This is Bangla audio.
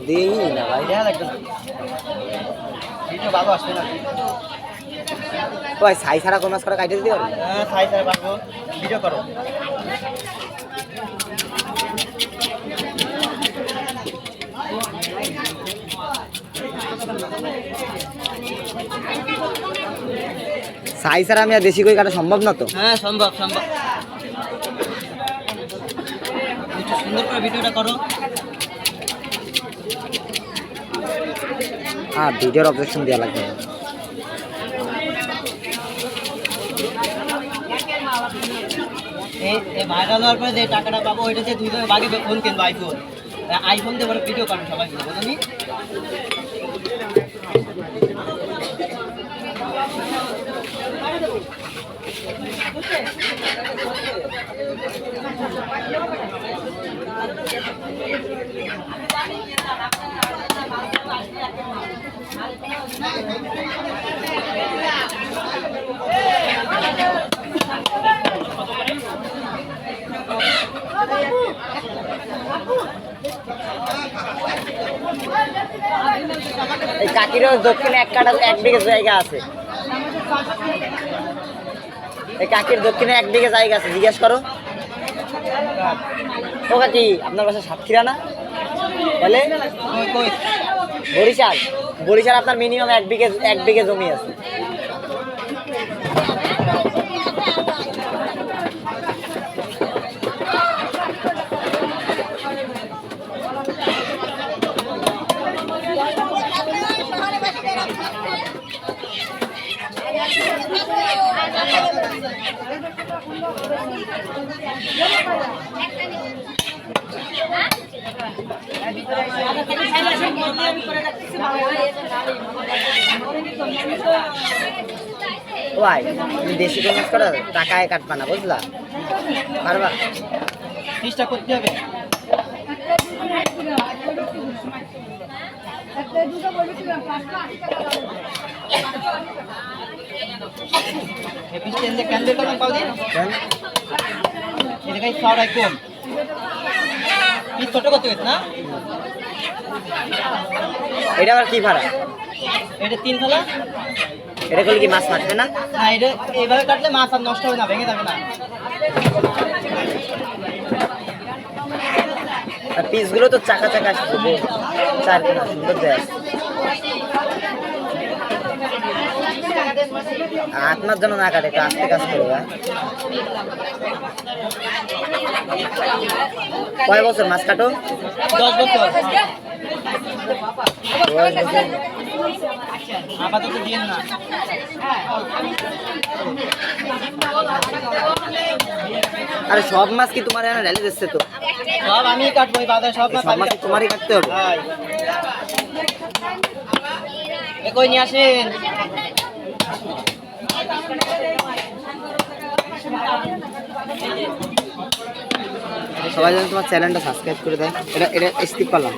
দেই না ভাই, ভিডিও ভালো আসছে না। ভাই সাই ছাড়া কোন মাছ করে কাটে দিতে পারবো? হ্যাঁ সাই সাই পারবো, ভিডিও করো। সাই ছাড়া আমি আর দেশি কই কাটা সম্ভব না তো? হ্যাঁ সম্ভব সম্ভব। একটু সুন্দর করে ভিডিওটা করো। হ্যাঁ ভিডিওর অবজেকশন দেওয়া লাগবে। এই ভাইরাল হওয়ার পরে যে টাকাটা পাবো ওইটা যে দুই জনের বাকি ফোন কিনবো, আইফোন। আইফোন দিয়ে পরে ভিডিও করবো সবাই মিলে, বুঝলি? এই কাকিরও দক্ষিণে এক বিঘে জায়গা আছে। এই কাকির দক্ষিণে এক বিঘে জায়গা আছে, জিজ্ঞেস করো। ও কাকি, আপনার বাসা সাতক্ষীরা না? বলে বরিশাল। বরিশাল আপনার মিনিমাম এক বিঘে জমি আছে। ভাই তুমি দেশি কই মাছ করো, টাকায় কাটবা না, বুঝলা? পারবা? চেষ্টা করতে হবে। ক্যান্ডেল পাও দিন এটা খাই কম পিস ছোট করতে হয়েছে না? এটা আবার কি ভাড়া? এটা 3 থালা। এটা করলে কি মাছ মারবে না? না, এটা এইভাবে কাটলে মাছ আর নষ্ট হবে না, ভেঙে যাবে না। আর পিসগুলো তো চাকা চাকা আসছে, চার কোনা সুন্দর দেয়। আপনার জন্য না কাটে, একটু আস্তে কাজ করবে। কয় বছর মাছ কাটো? 10 বছর। 10 বছর। আপাতত দিয়েন না। আরে সব মাছ কি তোমার এখানে ঢেলে দিচ্ছে? তো সব আমি কাটবো, এই বাজারে সব মাছ তোমারই কাটতে হবে। কই নিয়ে আসেন। সবাই যেন তোমার চ্যানেলটা সাবস্ক্রাইব করে দেয়। এটা স্কিপ করলাম।